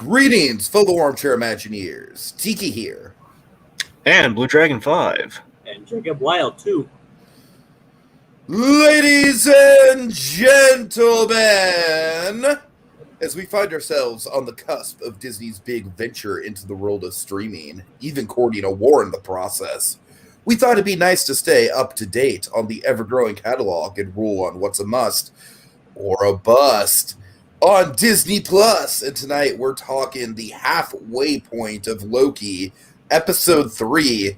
Greetings, fellow armchair Imagineers. Tiki here. And Blue Dragon 5. And Jacob Wile, too. Ladies and gentlemen, as we find ourselves on the cusp of Disney's big venture into the world of streaming, even courting a war in the process, we thought it'd be nice to stay up to date on the ever-growing catalog and rule on what's a must or a bust on Disney Plus. And tonight we're talking the halfway point of Loki, Episode 3,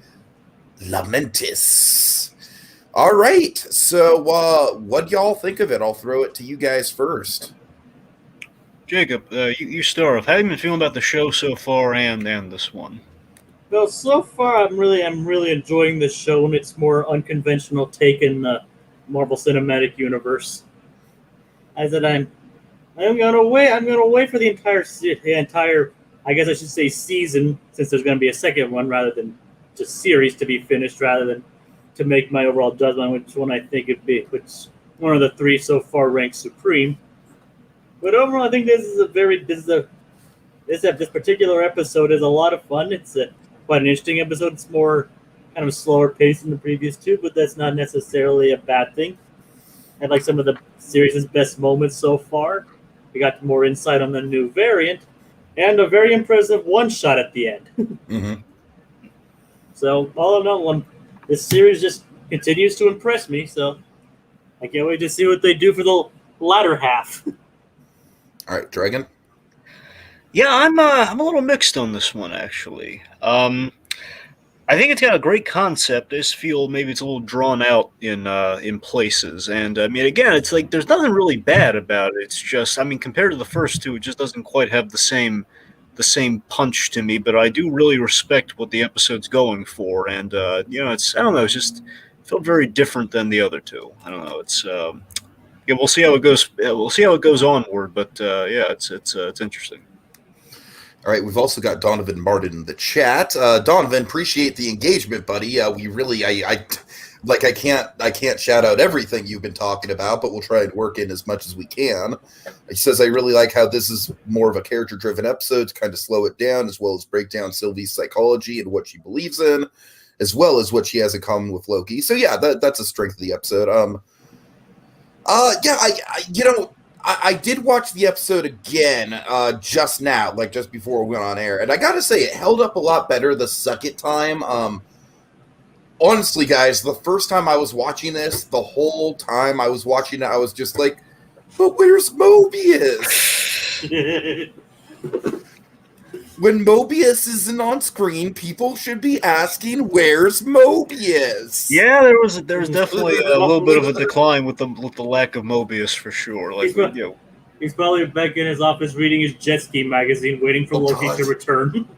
Lamentis. All right, so what y'all think of it? I'll throw it to you guys first. Jacob, you start off. How have you been feeling about the show so far and this one? Well, so far I'm really enjoying this show, and it's more unconventional take in the Marvel Cinematic Universe. I said I'm gonna wait for the entire I guess I should say season, since there's gonna be a second one rather than just series to be finished, rather than to make my overall judgment on which one I think it'd be, which one of the three so far ranks supreme. But overall, I think this particular episode is a lot of fun. It's quite an interesting episode. It's more kind of slower paced than the previous two, but that's not necessarily a bad thing. I like some of the series' best moments so far. We got more insight on the new variant, and a very impressive one-shot at the end. Mm-hmm. So, all in all, this series just continues to impress me, so I can't wait to see what they do for the latter half. All right, Dragon? Yeah, I'm a little mixed on this one, actually. I think it's got a great concept. I just feel maybe it's a little drawn out in places. And, I mean, again, it's like there's nothing really bad about it. It's just, I mean, compared to the first two, it just doesn't quite have the same punch to me. But I do really respect what the episode's going for. And, I don't know, it's just felt very different than the other two. I don't know. It's, yeah, we'll see how it goes. We'll see how it goes onward. But, yeah, it's interesting. All right, we've also got Donovan Martin in the chat. Donovan, appreciate the engagement, buddy. We really, I can't shout out everything you've been talking about, but we'll try and work in as much as we can. He says, I really like how this is more of a character-driven episode to kind of slow it down, as well as break down Sylvie's psychology and what she believes in, as well as what she has in common with Loki. So yeah, that's a strength of the episode. I did watch the episode again just now, like just before we went on air, and I gotta say it held up a lot better the second time. Honestly, guys, the first time I was watching this, the whole time I was watching it, I was just like, but where's Mobius? When Mobius isn't on screen, people should be asking, where's Mobius? Yeah, there was definitely a little bit of a decline with the lack of Mobius for sure. Like, he's probably back in his office reading his jet ski magazine, waiting for Loki to return.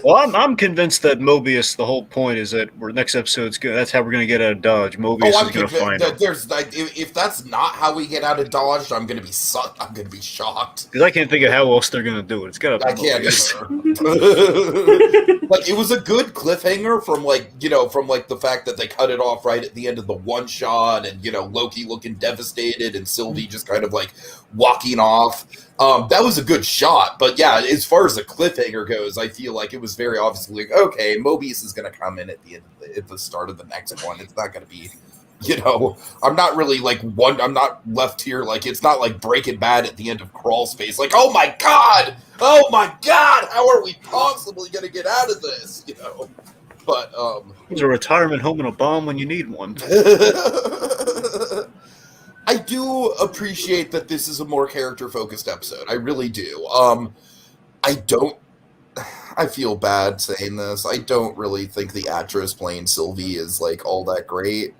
Well, I'm convinced that Mobius, the whole point is that next episode's good. That's how we're going to get out of Dodge. Mobius is going to find him. If that's not how we get out of Dodge, I'm going to be shocked. Because I can't think of how else they're going to do it. It's got to be Mobius. Like, it was a good cliffhanger from the fact that they cut it off right at the end of the one shot, and Loki looking devastated and Sylvie just kind of like walking off. That was a good shot, but yeah, as far as the cliffhanger goes, I feel like it was very obviously like, okay, Mobius is going to come in at the start of the next one. It's not going to be, I'm not really I'm not left here like it's not like Breaking Bad at the end of Crawl Space. Like, oh my god, how are we possibly going to get out of this? But it's a retirement home and a bomb when you need one. I do appreciate that this is a more character-focused episode. I really do. I feel bad saying this. I don't really think the actress playing Sylvie is, like, all that great.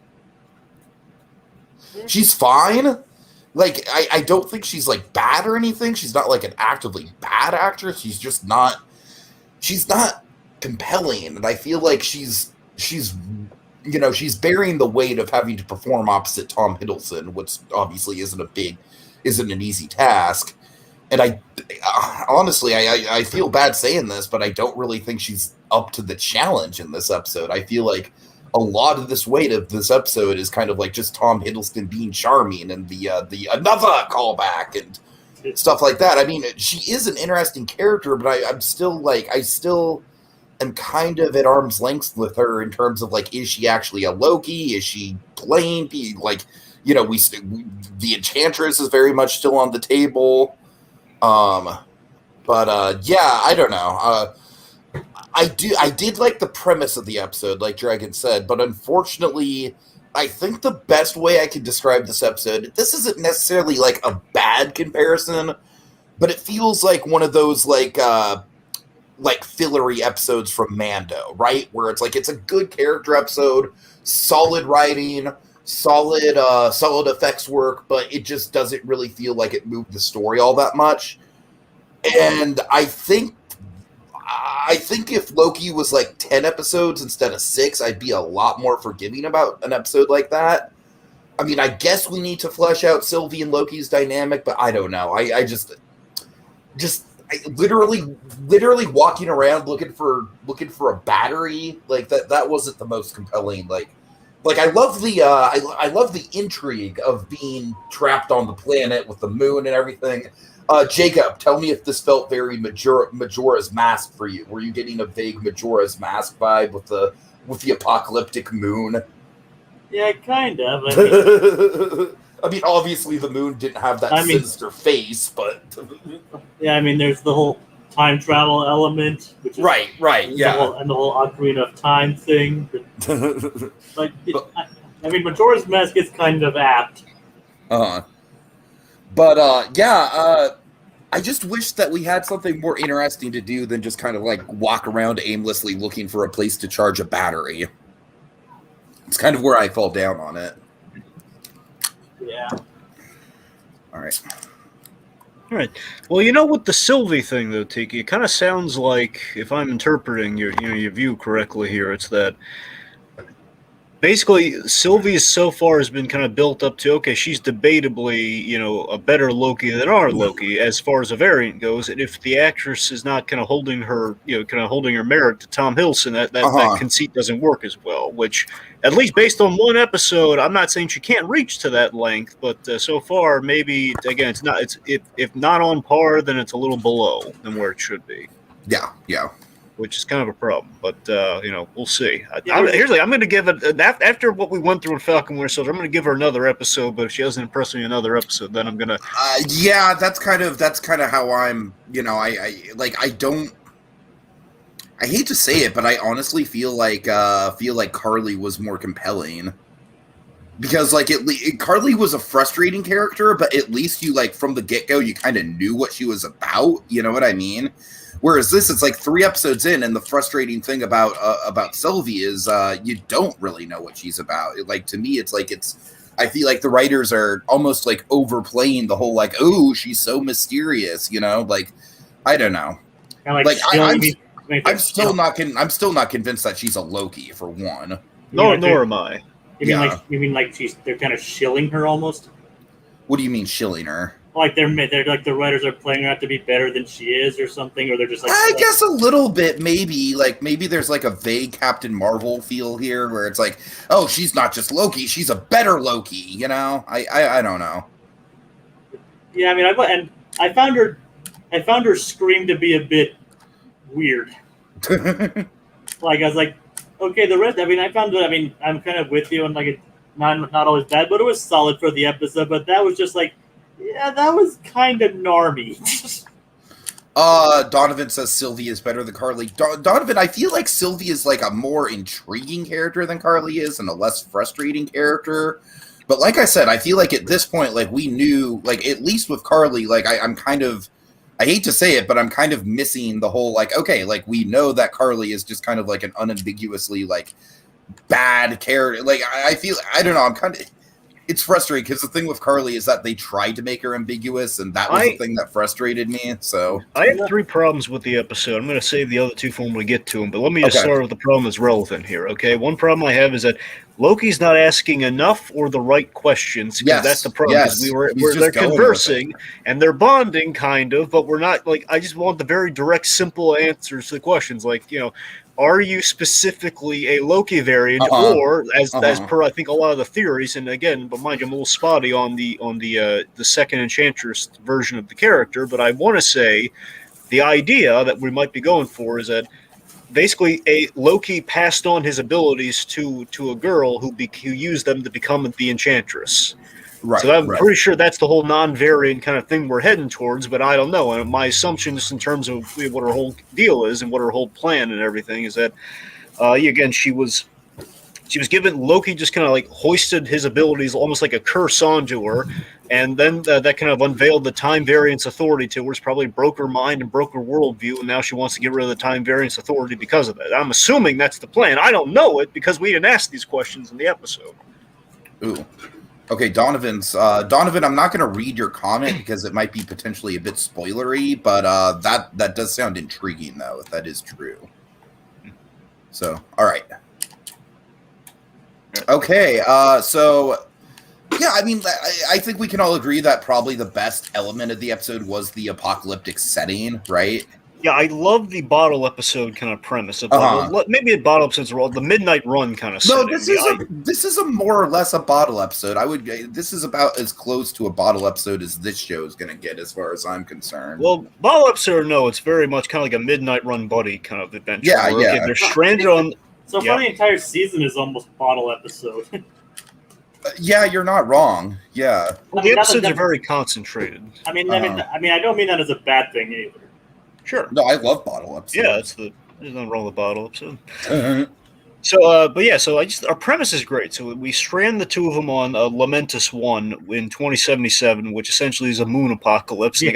She's fine. Like, I don't think she's, like, bad or anything. She's not, like, an actively bad actress. She's not compelling. And I feel like she's bearing the weight of having to perform opposite Tom Hiddleston, which obviously isn't an easy task. And I honestly feel bad saying this, but I don't really think she's up to the challenge in this episode. I feel like a lot of this weight of this episode is kind of like just Tom Hiddleston being charming and the another callback and stuff like that. I mean, she is an interesting character, but I'm still like, I still am kind of at arm's length with her in terms of like, is she actually a Loki? Is she plain? Like, you know, the Enchantress is very much still on the table. Yeah, I don't know. I did like the premise of the episode, like Dragon said, but unfortunately, I think the best way I can describe this episode, this isn't necessarily like a bad comparison, but it feels like one of those like fillery episodes from Mando, right? Where it's like, it's a good character episode, solid writing, solid effects work, but it just doesn't really feel like it moved the story all that much. And I think if Loki was like 10 episodes instead of 6, I'd be a lot more forgiving about an episode like that. I mean, I guess we need to flesh out Sylvie and Loki's dynamic, but I don't know. I just literally walking around looking for a battery, like that wasn't the most compelling. Like I love the intrigue of being trapped on the planet with the moon and everything. Jacob, tell me if this felt very Majora's Mask for you. Were you getting a vague Majora's Mask vibe with the apocalyptic moon? Yeah, kind of. I mean, obviously the moon didn't have that sinister face, but yeah, I mean, there's the whole time travel element, which is right, yeah, and the whole Ocarina of Time thing. I mean, Majora's Mask is kind of apt. I just wish that we had something more interesting to do than just kind of like walk around aimlessly looking for a place to charge a battery. It's kind of where I fall down on it. Yeah. All right. Well, with the Sylvie thing, though, Tiki, it kind of sounds like, if I'm interpreting your view correctly here, it's that basically Sylvie so far has been kind of built up to, okay, she's debatably, a better Loki than our Loki as far as a variant goes, and if the actress is not kind of holding her merit to Tom Hiddleston, that conceit doesn't work as well, which, at least based on one episode, I'm not saying she can't reach to that length, but so far, maybe, again, if not on par, then it's a little below than where it should be. Yeah. Which is kind of a problem, but we'll see. I'm going to give it, after what we went through in Falcon Winter Soldier, I'm going to give her another episode. But if she doesn't impress me another episode, then I'm going to. Yeah, that's kind of how I'm. I don't. I hate to say it, but I honestly feel like Carly was more compelling. Because Carly was a frustrating character, but at least you from the get-go you kind of knew what she was about. You know what I mean? Whereas this, it's like 3 episodes in, and the frustrating thing about Sylvie is you don't really know what she's about. To me, I feel like the writers are almost overplaying the whole oh, she's so mysterious, I don't know. And I'm still not convinced that she's a Loki for one. Nor am I. You mean they're kind of shilling her almost? What do you mean shilling her? They're the writers are playing her out to be better than she is, or something, or they're just I guess a little bit, maybe. Maybe there's a vague Captain Marvel feel here, where it's oh, she's not just Loki, she's a better Loki. I don't know. Yeah, I mean, I found her scream to be a bit weird. I was like, okay, the rest. I mean, I found it. I mean, I'm kind of with you, and it's not always bad, but it was solid for the episode. But that was just yeah, that was kind of narmy. Donovan says Sylvie is better than Carly. Donovan, I feel like Sylvie is a more intriguing character than Carly is, and a less frustrating character. But like I said, I feel like at this point, we knew, at least with Carly, I'm kind of, I hate to say it, but I'm kind of missing the whole, okay, we know that Carly is just kind of an unambiguously, bad character. I feel, I don't know, I'm kind of, it's frustrating because the thing with Carly is that they tried to make her ambiguous, and that was the thing that frustrated me. So I have 3 problems with the episode. I'm going to save the other 2 for when we get to them, but let me just start with the problem that's relevant here. Okay, one problem I have is that Loki's not asking enough or the right questions. Yes, that's the problem. Yes. They're conversing and they're bonding, kind of, but we're not I just want the very direct, simple answers to the questions. are you specifically a Loki variant, or as per I think a lot of the theories, and again, but mind you, I'm a little spotty on the second Enchantress version of the character, but I want to say the idea that we might be going for is that basically a Loki passed on his abilities to a girl who used them to become the Enchantress. Right. So I'm pretty sure that's the whole non-variant kind of thing we're heading towards, but I don't know. And my assumption, just in terms of what her whole deal is and what her whole plan and everything, is that again she was given Loki just kind of like hoisted his abilities almost like a curse onto her, and then that kind of unveiled the time variance authority to her, which probably broke her mind and broke her worldview, and now she wants to get rid of the time variance authority because of that. I'm assuming that's the plan. I don't know it because we didn't ask these questions in the episode. Ooh. Okay, Donovan, I'm not going to read your comment because it might be potentially a bit spoilery, but that does sound intriguing, though, if that is true. So, all right. Okay, so, yeah, I mean, I think we can all agree that probably the best element of the episode was the apocalyptic setting, right? Yeah, I love the bottle episode kind of premise. Maybe the bottle episodes were the midnight run kind of setting. No, this is a more or less a bottle episode. This is about as close to a bottle episode as this show is going to get, as far as I'm concerned. Well, bottle episode, no, it's very much kind of like a midnight run buddy kind of adventure. Yeah. Okay, they're stranded on. So far, the entire season is almost bottle episode. Yeah, you're not wrong. Yeah. Well, the episodes are very concentrated. I mean, I don't mean that as a bad thing either. Sure. No, I love bottle episodes. Yeah, there's nothing wrong with bottle episode. So, our premise is great. So we strand the two of them on Lamentis 1 in 2077, which essentially is a moon apocalypse. Yeah.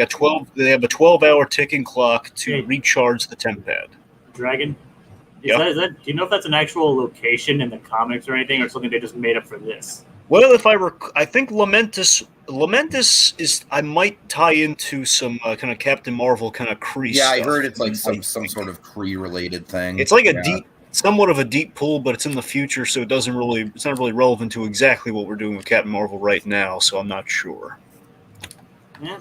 They have a 12-hour ticking clock to recharge the temp pad. Dragon? Do you know if that's an actual location in the comics or anything, or something they just made up for this? Well, I think Lamentis is. I might tie into some kind of Captain Marvel kind of Kree. Yeah, stuff. I heard it's like some sort of Kree related thing. It's like somewhat of a deep pull, but it's in the future, so it's not really relevant to exactly what we're doing with Captain Marvel right now. So I'm not sure. Yeah.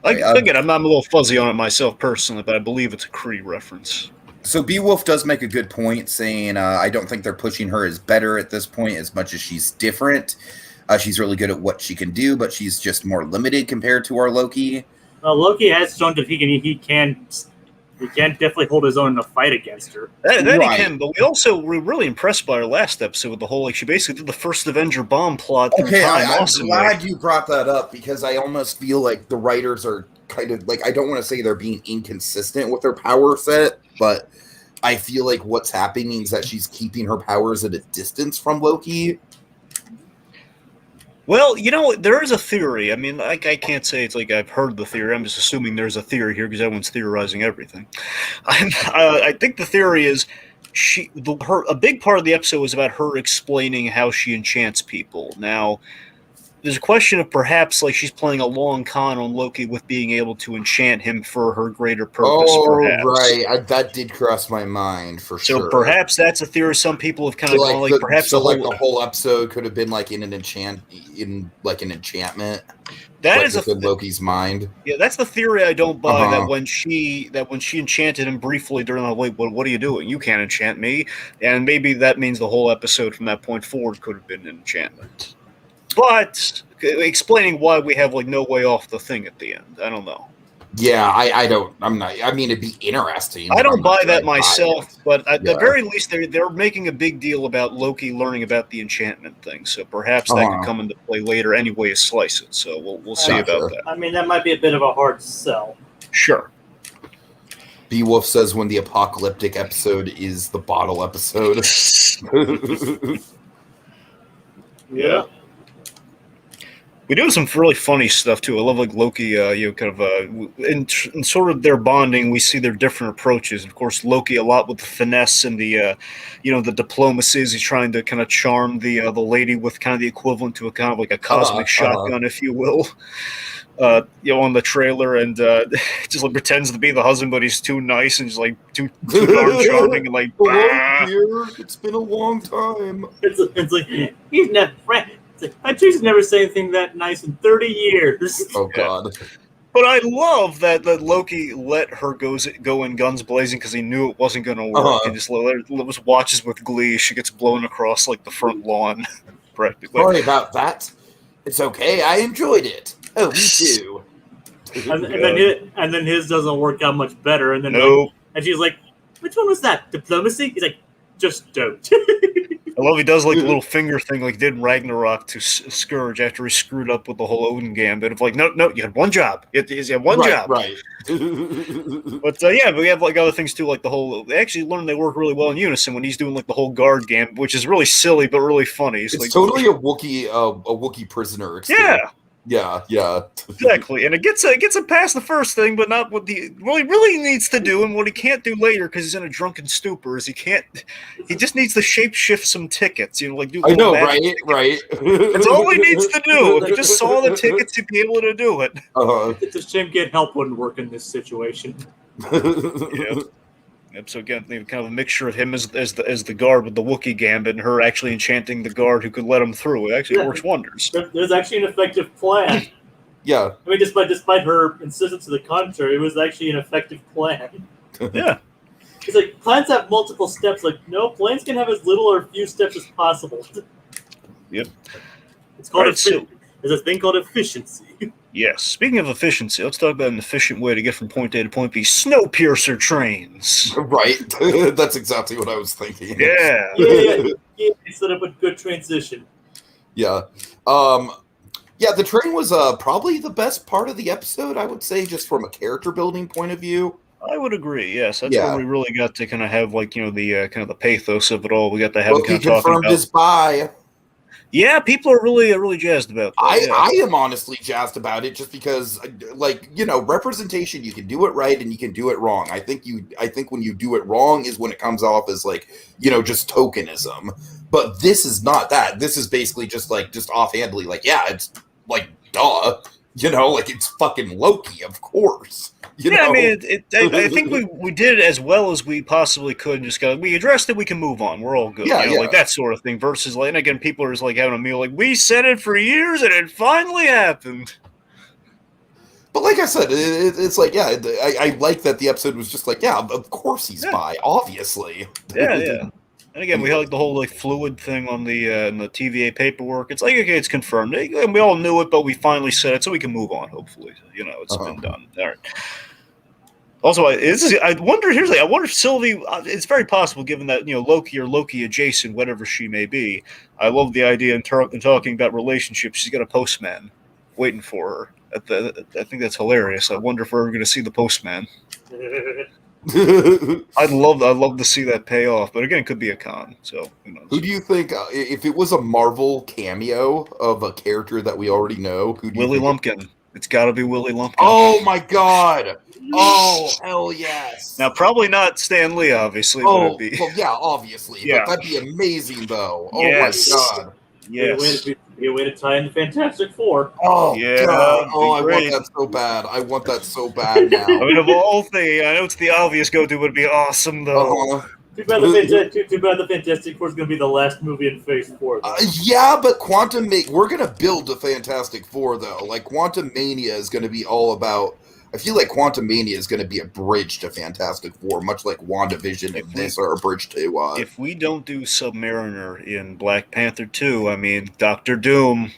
Again, I'm a little fuzzy on it myself personally, but I believe it's a Kree reference. So Beowulf does make a good point, saying, I don't think they're pushing her as better at this point as much as she's different. She's really good at what she can do, but she's just more limited compared to our Loki. Loki has shown that he can definitely hold his own in a fight against her. That he can, but we're really impressed by her last episode with the whole, she basically did the first Avenger bomb plot. Okay, I'm glad you brought that up, because I almost feel like the writers are kind of, I don't want to say they're being inconsistent with their power set, but I feel like what's happening is that she's keeping her powers at a distance from Loki. Well, there is a theory. I mean, I can't say it's like I've heard the theory. I'm just assuming there's a theory here because everyone's theorizing everything. I think the theory is a big part of the episode was about her explaining how she enchants people. Now, there's a question of perhaps she's playing a long con on Loki with being able to enchant him for her greater purpose. Perhaps. Right. That did cross my mind for sure. So perhaps that's a theory. Some people have kind of gone perhaps the whole episode could have been in an enchantment. That is in Loki's mind. Yeah, that's the theory I don't buy. That when she enchanted him briefly during the what are you doing? You can't enchant me. And maybe that means the whole episode from that point forward could have been an enchantment. But explaining why we have no way off the thing at the end, I don't know. Yeah, I mean, it'd be interesting. I don't buy that myself, but at the very least, they're making a big deal about Loki learning about the enchantment thing. So perhaps that could come into play later. Any way you slice it. So we'll see about that. I mean, that might be a bit of a hard sell. Sure. Beowulf says when the apocalyptic episode is the bottle episode. Yeah. We do some really funny stuff too. I love Loki. In sort of their bonding, we see their different approaches. Of course, Loki a lot with the finesse and the, the diplomacies. He's trying to kind of charm the lady with kind of the equivalent to a kind of a cosmic shotgun, if you will. On the trailer, and just pretends to be the husband, but he's too nice and just too darn charming and It's been a long time. It's like he's never. I choose to never say anything that nice in 30 years. Oh God. But I love that Loki let her go in guns blazing because he knew it wasn't going to work, and just watches with glee. She gets blown across like the front lawn, practically. Sorry about that. It's okay. I enjoyed it. Oh, me too. And then his doesn't work out much better. And then and she's like, "Which one was that? Diplomacy?" He's like, "Just don't." I love he does like the little finger thing like he did in Ragnarok to Scourge after he screwed up with the whole Odin gambit of like, no, you had one job. You had one job. Right. But but we have like other things too, like the whole. They actually learn they work really well in unison when he's doing like the whole guard gambit, which is really silly but really funny. It's like, totally a Wookiee prisoner experience. Yeah. Exactly, and it gets him past the first thing, but not what he really needs to do, and what he can't do later because he's in a drunken stupor is he just needs to shape shift some tickets, like do. I know, right. That's all he needs to do. If he just saw the tickets, he'd be able to do it. It's a shame get help wouldn't work in this situation. Yep. So again, kind of a mixture of him as the guard with the Wookiee gambit, and her actually enchanting the guard who could let him through. It actually works wonders. There's actually an effective plan. Yeah. I mean, despite her insistence to the contrary, it was actually an effective plan. Yeah. It's like plans have multiple steps. Like, no, plans can have as little or few steps as possible. Yep. It's called there's a thing called efficiency. Yes. Speaking of efficiency, let's talk about an efficient way to get from point A to point B. Snowpiercer trains. Right. That's exactly what I was thinking. Yeah. Yeah. Set up a good transition. Yeah. The train was probably the best part of the episode, I would say, just from a character building point of view. I would agree. Yes, that's where we really got to kind of have the kind of the pathos of it all. We got to have Loki kind of talking confirmed about his bye. Yeah, people are really jazzed about that. I am honestly jazzed about it just because, representation, you can do it right and you can do it wrong. I think when you do it wrong is when it comes off as just tokenism. But this is not that. This is basically just offhandedly it's duh. It's fucking Loki, of course. I mean, I think we did it as well as we possibly could. Just we addressed it, we can move on. We're all good. Like that sort of thing. Versus, and again, people are just having a meal. We said it for years, and it finally happened. But like I said, it's I like that the episode was just of course he's bi, obviously. Yeah. And again, we had the whole fluid thing on the TVA paperwork. It's okay, it's confirmed. And we all knew it, but we finally said it, so we can move on. Hopefully, it's been done. All right. Also, I wonder. I wonder if Sylvie. It's very possible, given that Loki or Loki adjacent, whatever she may be. I love the idea in talking about relationships. She's got a postman waiting for her. I think that's hilarious. I wonder if we're ever going to see the postman. I'd love to see that pay off, but again, it could be a con. So who knows? Who do you think, if it was a Marvel cameo of a character that we already know, Willie Lumpkin? It's got to be Willie Lumpkin. Oh my god! Oh hell yes! Now probably not Stan Lee, obviously. Oh well, yeah, obviously. Yeah. But that'd be amazing, though. Oh yes. my god! Yes. Be a way to tie in the Fantastic Four. Oh yeah! God. Oh, I want that so bad. I want that so bad now. I mean, of all things, I know it's the obvious go-to. Would be awesome, though. Too bad the Fantastic Four is going to be the last movie in Phase 4. Yeah, but we're going to build the Fantastic Four, though. Quantum Mania is going to be all about... I feel like Quantum Mania is going to be a bridge to Fantastic Four, much like WandaVision and this are a bridge to... if we don't do Submariner in Black Panther 2, I mean, Doctor Doom...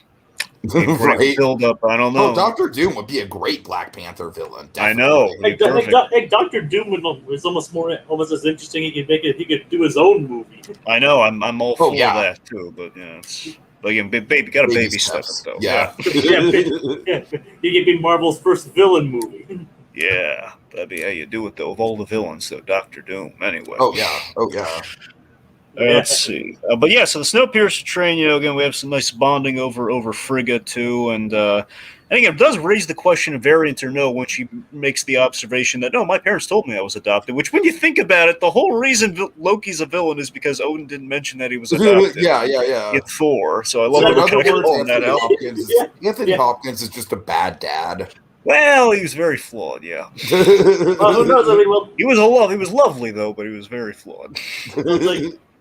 Right. Build up. I don't know. Oh, Doctor Doom would be a great Black Panther villain. Definitely. I know. Hey, Doctor Doom is almost as interesting. He could do his own movie. I know. I'm all for that too. But it's again, baby got a baby step though. Yeah. He could be Marvel's first villain movie. Yeah, that'd be how you do it though. Of all the villains, though, Doctor Doom. Anyway. Oh yeah. Let's see. So the Snowpiercer train, again, we have some nice bonding over Frigga, too. And again, it does raise the question of variant or no when she makes the observation that, no, my parents told me I was adopted. Which, when you think about it, the whole reason Loki's a villain is because Odin didn't mention that he was adopted. Yeah. In Thor. So I love that we're calling that out. Anthony Hopkins is just a bad dad. Well, he was very flawed, yeah. Who knows? I mean, he was lovely, though, but he was very flawed.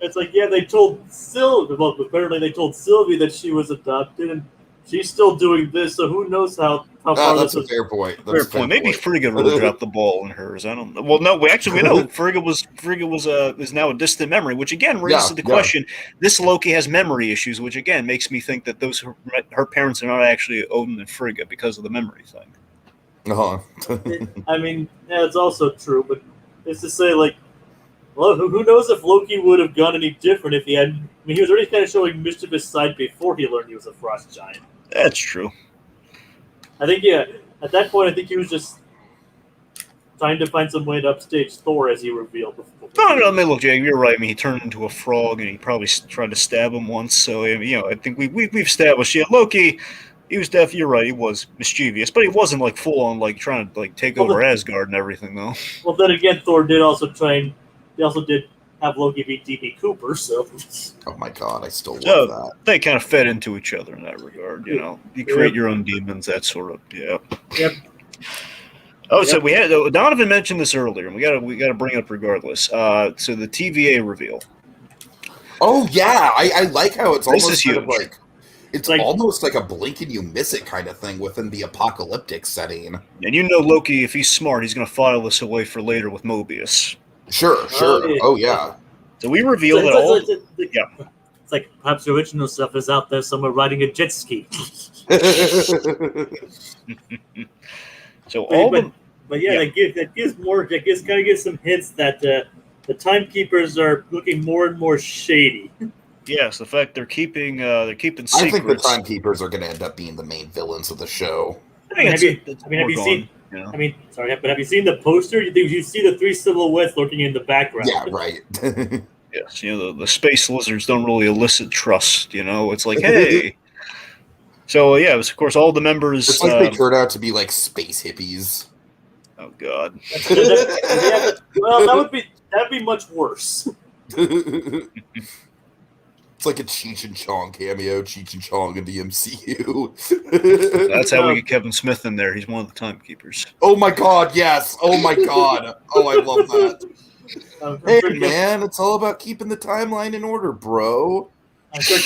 It's they told Sylvie. Well, apparently they told Sylvie that she was adopted, and she's still doing this, so who knows how far That's this a was. fair point. That's Fair a fair point. Maybe Frigga really dropped the ball in hers. I don't know. Well, no, we know Frigga was is now a distant memory, which again raises the question. This Loki has memory issues, which again makes me think that her parents are not actually Odin and Frigga because of the memory thing. I mean, yeah, it's also true, but it's to say, like, well, who knows if Loki would have gone any different if he had. I mean, he was already kind of showing mischievous side before he learned he was a frost giant. That's true. I think, yeah, at that point, I think he was just trying to find some way to upstage Thor, as he revealed before. No, I mean, look, Jake, you're right. I mean, he turned into a frog, and he probably tried to stab him once. So, I mean, I think we've established, Loki. He was definitely, you're right, he was mischievous, but he wasn't like full on like trying to like take over Asgard and everything though. Well, then again, Thor did also did have Loki beat D.B. Cooper, so. Oh my god, I still love that. They kind of fed into each other in that regard, You create your own demons, that sort of, Yep. Oh, so we had Donovan mentioned this earlier, and we gotta bring it up regardless. So the TVA reveal. Oh yeah, I like how it's almost kind of like. It's like, almost like a blink and you miss it kind of thing within the apocalyptic setting. And Loki, if he's smart, he's going to file this away for later with Mobius. Sure. Oh, yeah. So we reveal that It's like perhaps the original stuff is out there somewhere riding a jet ski. So that kind of gives some hints that the timekeepers are looking more and more shady. Yes, the fact they're keeping secrets. I think the timekeepers are going to end up being the main villains of the show. Have you seen? I mean, sorry, but have you seen the poster? You see the three silhouettes lurking in the background. Yeah, right. Yes, the space lizards don't really elicit trust. It's like, hey. So yeah, it was of course all the members. It's like they turned out to be like space hippies. Oh God. Well, that'd be much worse. It's like a Cheech and Chong cameo, Cheech and Chong in the MCU. That's how we get Kevin Smith in there. He's one of the timekeepers. Oh my god, yes. Oh my god. Oh, I love that. Hey man, it's all about keeping the timeline in order, bro. I'm sure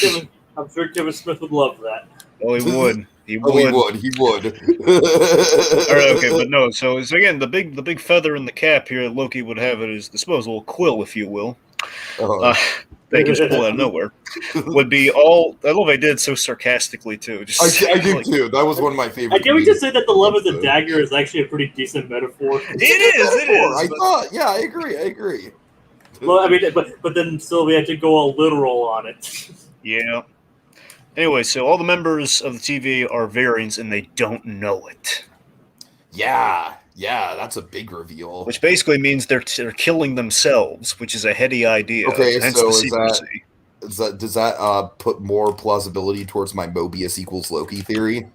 Kevin Smith would love that. Oh, he would. He would. He would. All right, okay, but no. So again, the big feather in the cap here that Loki would have at his disposal, quill, if you will. They can just pull out of nowhere. Would be all. I love I did so sarcastically too. I do too. That was one of my favorite. Can we just say that the love of the dagger is actually a pretty decent metaphor? It is. I thought. Yeah, I agree. Well, I mean, but then still we had to go all literal on it. Yeah. Anyway, so all the members of the TV are variants, and they don't know it. Yeah, that's a big reveal. Which basically means they're killing themselves, which is a heady idea. Okay, so does that put more plausibility towards my Mobius equals Loki theory?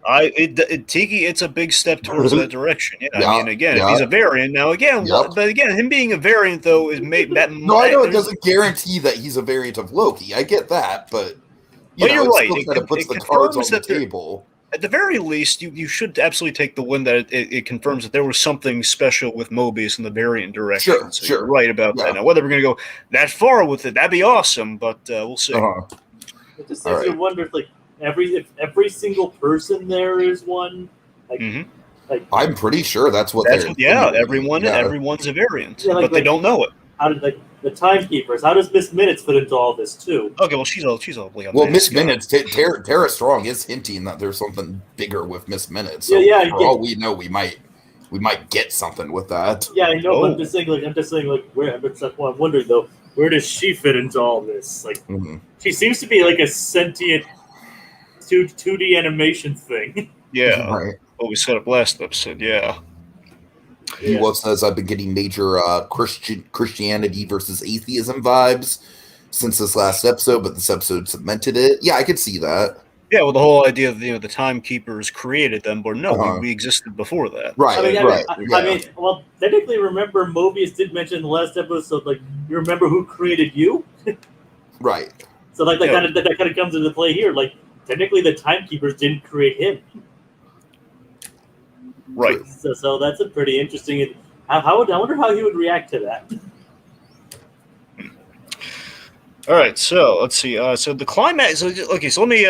Tiki, it's a big step towards that direction. Yeah, I mean, again, if he's a variant, now again, but again, him being a variant though is made that. No, I know it doesn't guarantee that he's a variant of Loki. I get that, but you're right. It kind of puts the cards on the table. At the very least, you should absolutely take the win that it confirms that there was something special with Mobius in the variant direction. Sure. You're right about that. Now, whether we're going to go that far with it, that'd be awesome, but we'll see. It just makes you wonder if every single person there is one. I'm pretty sure that's what they're. Yeah, everyone's a variant, but they don't know it. How did the timekeepers? How does Miss Minutes fit into all this too? Okay, well she's all. Well, Miss Minutes, Tara Strong is hinting that there's something bigger with Miss Minutes. So for all we know, we might get something with that. Yeah, I know, but I'm just saying, where? I'm wondering though, where does she fit into all this? She seems to be like a sentient 2D animation thing. Yeah, right. What we set up last episode. Yeah. He says, I've been getting major Christianity versus atheism vibes since this last episode, but this episode cemented it. Yeah, I could see that. Yeah, well, the whole idea of the timekeepers created them, but no, we existed before that. Right, I mean, well, technically, remember, Mobius did mention in the last episode, you remember who created you? Right. So, that kind of comes into play here. Technically, the timekeepers didn't create him. Right. So that's a pretty interesting. I wonder how he would react to that. All right, so let's see. So the climax. Okay, so let me.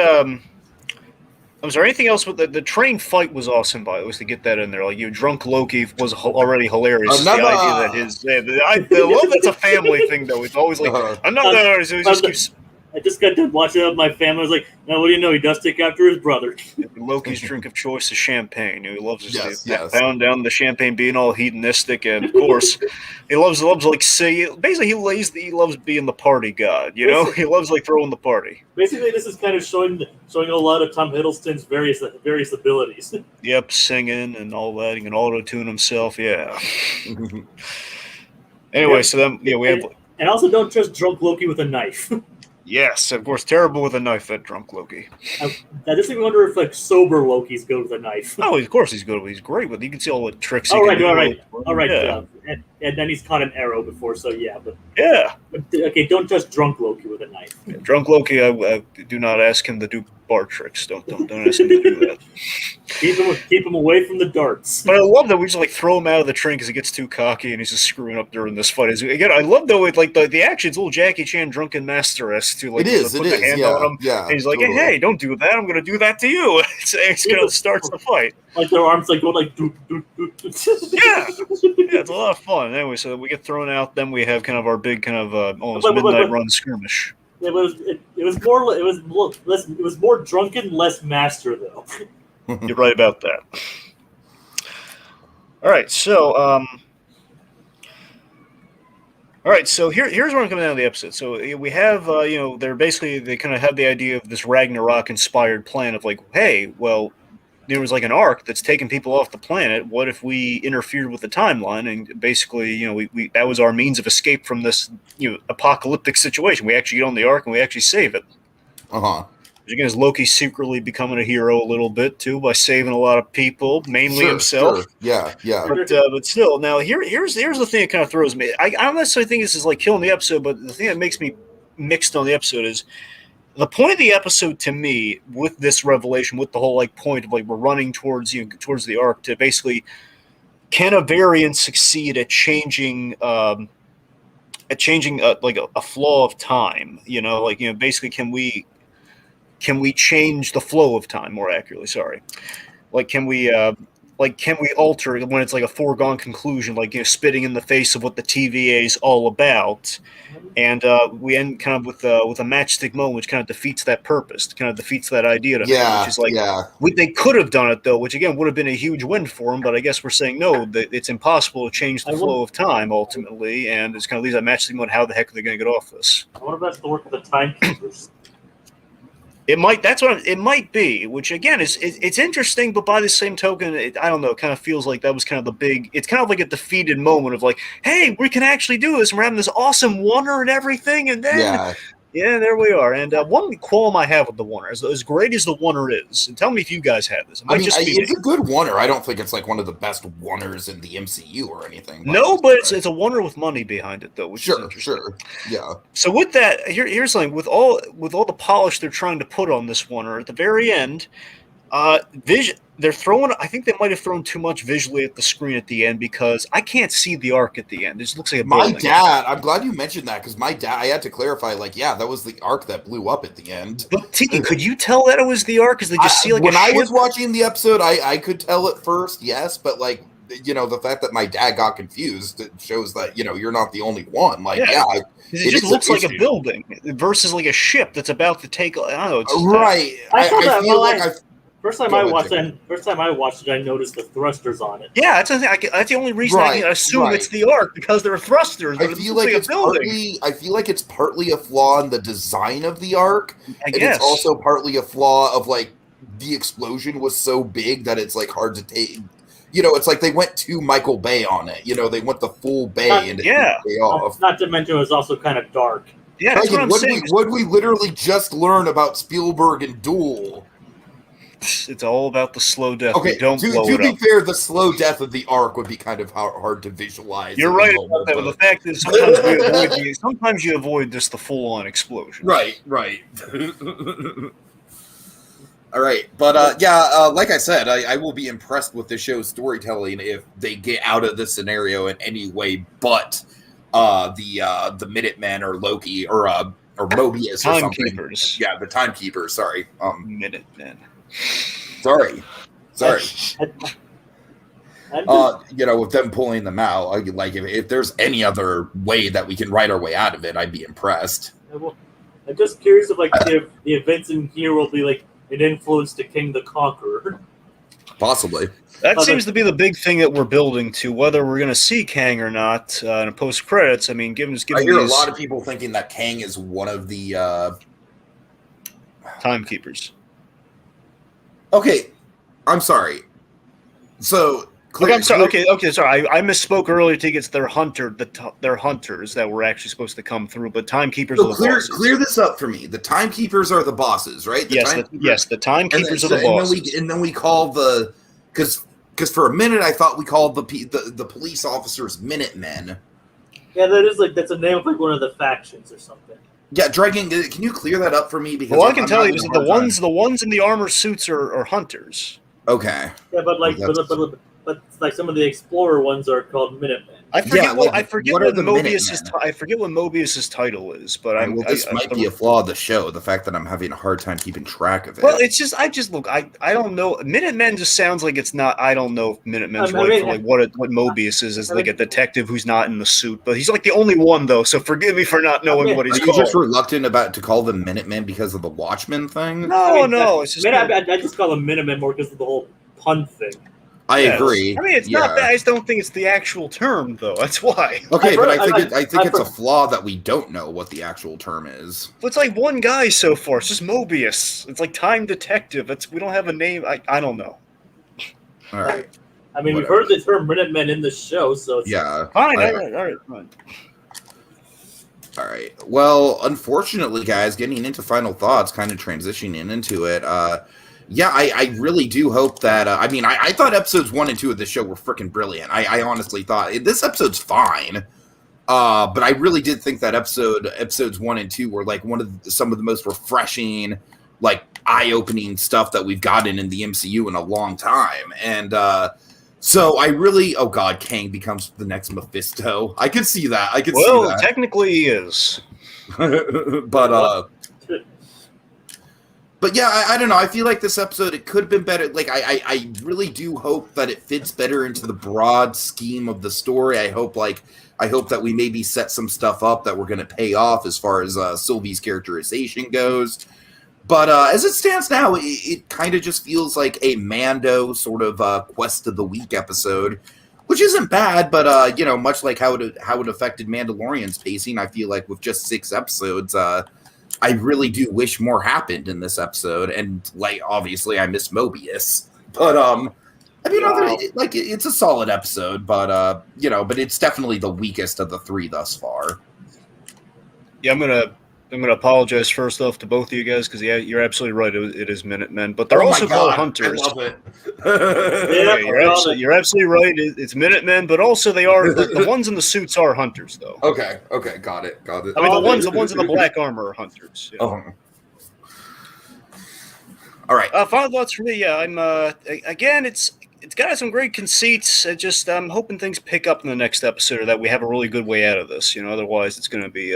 I'm sorry. Anything else with the train fight was awesome. By the way, to get that in there, like drunk Loki was already hilarious. The idea that I love that's a family thing though. It's always like another. So he just keeps. I just got done watching it with my family. I was like, now what do you know? He does take after his brother. Loki's drink of choice is champagne. He loves to pound down the champagne, being all hedonistic, and of course, he loves like basically he loves being the party god. He loves like throwing the party. Basically, this is kind of showing a lot of Tom Hiddleston's various abilities. Yep, singing and all that. He can auto tune himself. Yeah. Anyway, so then we have. And also, don't trust drunk Loki with a knife. Yes, of course, terrible with a knife, that drunk Loki. I just even wonder if like sober Loki's good with a knife. Oh, of course he's good. He's great with. You can see all the tricks. All right. Yeah. And then he's caught an arrow before, so yeah. But okay, don't trust drunk Loki with a knife. Yeah, drunk Loki, I do not ask him to do bar tricks. Don't ask him to do that. Keep him away from the darts. But I love that we just like throw him out of the train because he gets too cocky and he's just screwing up during this fight. Again, I love though like the action's a little Jackie Chan drunken master-esque too. Like, put the hand on him. Yeah, and he's like, hey, don't do that. I'm going to do that to you. It's going to start the fight. Like their arms like go like doop, doop, doop. Yeah, it's a lot of fun. Anyway, so we get thrown out. Then we have kind of our big kind of almost midnight run skirmish. It was more drunken, less master though. You're right about that. All right, so here's where I'm coming down to the episode. So we have they kind of have the idea of this Ragnarok inspired plan of like, hey, well, there was like an arc that's taking people off the planet. What if we interfered with the timeline and basically, we that was our means of escape from this apocalyptic situation. We actually get on the arc and we actually save it. Again, is Loki secretly becoming a hero a little bit too by saving a lot of people, mainly himself. Sure. Yeah. But still, now here's the thing that kind of throws me. I don't necessarily think this is like killing the episode, but the thing that makes me mixed on the episode is the point of the episode to me with this revelation, with the whole like point of like we're running towards the arc to basically can a variant succeed at changing like a flaw of time? Basically can we change the flow of time more accurately? Sorry. Can we alter when it's like a foregone conclusion, spitting in the face of what the TVA is all about? And we end kind of with a matchstick moment, which kind of defeats that purpose, kind of defeats that idea to me, which is like, they could have done it though, which again would have been a huge win for them, but I guess we're saying no, that it's impossible to change the flow of time ultimately, and it's kind of leaves that matchstick moment, how the heck are they going to get off this? I wonder if that's the work of the timekeepers. It might. It might be. Which again it's interesting, but by the same token, I don't know. It kind of feels like that was kind of the big. It's kind of like a defeated moment of like, hey, we can actually do this. And we're having this awesome wonder and everything, and then there we are. And one qualm I have with the wonder, as great as the wonder is, and tell me if you guys had this. It's a good wonder. I don't think it's like one of the best wonders in the MCU or anything. No, but it's a wonder with money behind it, though. Which is interesting. Sure, yeah. So with that, here's something with all the polish they're trying to put on this wonder at the very end. They're throwing. I think they might have thrown too much visually at the screen at the end because I can't see the arc at the end. It just looks like a building. My dad. I'm glad you mentioned that because my dad. I had to clarify. That was the arc that blew up at the end. But Tiki, could you tell that it was the arc? Because they just see like when I was watching the episode, I could tell at first, yes, but the fact that my dad got confused it shows that you're not the only one. It just looks like a building versus like a ship that's about to take. I don't know. It's just right. I feel like First time I watched it, I noticed the thrusters on it. Yeah, that's the thing. That's the only reason I can assume it's the arc because there are thrusters. I feel like it's partly a flaw in the design of the arc, and it's also partly a flaw of the explosion was so big that it's hard to take. It's like they went to Michael Bay on it. They went the full Bay and it didn't pay off. Not to mention it was also kind of dark. Yeah, that's what I'm saying. What we literally just learned about Spielberg and Duel. It's all about the slow death. Okay, to be fair, the slow death of the arc would be kind of hard to visualize. You're right about that. But the fact is, sometimes you avoid just the full-on explosion. Right. All right, but like I said, I will be impressed with the show's storytelling if they get out of this scenario in any way but the Minutemen or Loki or Mobius or something. Timekeepers. Yeah, the Timekeepers. Sorry, Minutemen. Sorry. I'm With them pulling them out, if there's any other way that we can write our way out of it, I'd be impressed. I'm just curious if if the events in here will be like an influence to King the Conqueror. Possibly. That seems to be the big thing that we're building to, whether we're going to see Kang or not in post credits. I mean, given I hear a lot of people thinking that Kang is one of the timekeepers. Okay, I'm sorry. So. I'm sorry. Okay. Sorry, I misspoke earlier. Tickets. They're they're hunters that were actually supposed to come through, but timekeepers are the bosses. Clear this up for me. The timekeepers are the bosses, right? The timekeepers are the bosses. And then we call because for a minute I thought we called the police officers Minutemen. Yeah, that's a name of one of the factions or something. Yeah, Dragon, can you clear that up for me? Because I can tell you is that the ones in the armor suits are hunters. Okay. Yeah, but like some of the Explorer ones are called Minutemen. I forget what Mobius's title is, but this might be a flaw of the show. The fact that I'm having a hard time keeping track of it. Well, it's just I don't know. Minutemen just sounds like it's not. I don't know if Minutemen's right for what Mobius is as like a detective who's not in the suit, but he's like the only one though. So forgive me for not knowing what he's called. Are you just reluctant to call them Minutemen because of the Watchmen thing? No. It's just I just call them Minutemen more because of the whole pun thing. I agree. I mean, it's not bad. I just don't think it's the actual term, though. That's why. Okay, but I think it's a flaw that we don't know what the actual term is. Well, it's like one guy so far. It's just Mobius. It's like Time Detective. We don't have a name. I don't know. All right. I mean, we've heard the term Minutemen in the show, so it's fine. All right. All right. Well, unfortunately, guys, getting into final thoughts, kind of transitioning into it. I really do hope that. I thought episodes 1 and 2 of the show were freaking brilliant. I honestly thought this episode's fine, but I really did think that episodes 1 and 2 were like some of the most refreshing, like eye-opening stuff that we've gotten in the MCU in a long time. And so I really, oh god, Kang becomes the next Mephisto. I could see that. see that. Well, technically he is, But yeah, I don't know. I feel like this episode, it could have been better. Like, I really do hope that it fits better into the broad scheme of the story. I hope that we maybe set some stuff up that we're going to pay off as far as Sylvie's characterization goes. But as it stands now, it kind of just feels like a Mando sort of Quest of the Week episode, which isn't bad. But much like how it affected Mandalorian's pacing, I feel like with just 6 episodes, I really do wish more happened in this episode, and like obviously I miss Mobius, but it's a solid episode, but but it's definitely the weakest of the 3 thus far. Yeah, I'm gonna apologize first off to both of you guys because you're absolutely right. It is Minutemen, but they're also called hunters. I love it. You're absolutely right. It's Minutemen, but also they are the ones in the suits are hunters, though. Okay, got it. I mean, the ones in the black armor are hunters. Yeah. Oh. All right. Final thoughts for me. Yeah, I'm again. It's got some great conceits. I'm hoping things pick up in the next episode, or that we have a really good way out of this. Otherwise it's going to be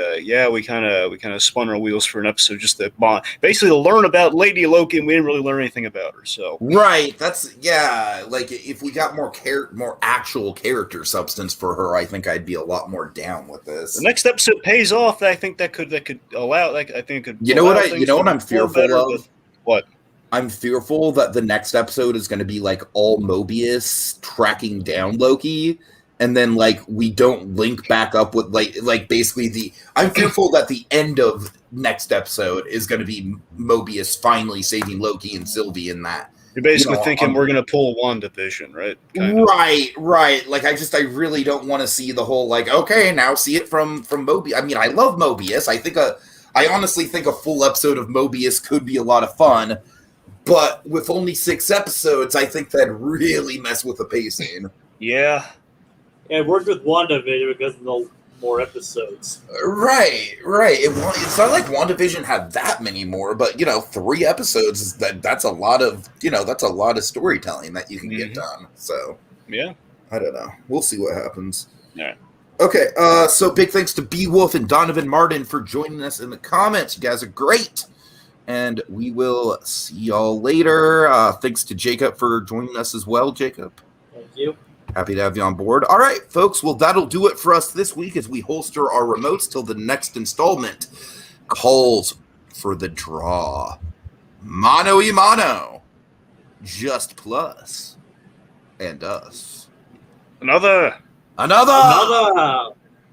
we kind of spun our wheels for an episode just to basically to learn about Lady Loki, and we didn't really learn anything about her. So right, like if we got more actual character substance for her, I think I'd be a lot more down with this. The next episode pays off. I think that could allow. Like I think it could. You know what I'm fearful of? What? I'm fearful that the next episode is going to be like all Mobius tracking down Loki, and then like we don't link back up with like basically I'm fearful that the end of next episode is going to be Mobius finally saving Loki and Sylvie in that. You're basically thinking we're going to pull WandaVision, right? Right. Like I really don't want to see the whole like, okay, now see it from Mobius. I mean, I love Mobius. I honestly think a full episode of Mobius could be a lot of fun. But with only 6 episodes, I think that'd really mess with the pacing. Yeah. It worked with WandaVision because of the more episodes. Right. It's not like WandaVision had that many more, but 3 episodes that's a lot of storytelling that you can get done. So yeah, I don't know. We'll see what happens. All right. Okay. So big thanks to Beowulf and Donovan Martin for joining us in the comments. You guys are great. And we will see y'all later. Thanks to Jacob for joining us as well, Jacob. Thank you. Happy to have you on board. All right, folks. Well, that'll do it for us this week as we holster our remotes till the next installment. Calls for the draw. Mano y mano. Just Plus and Us. Another. Another.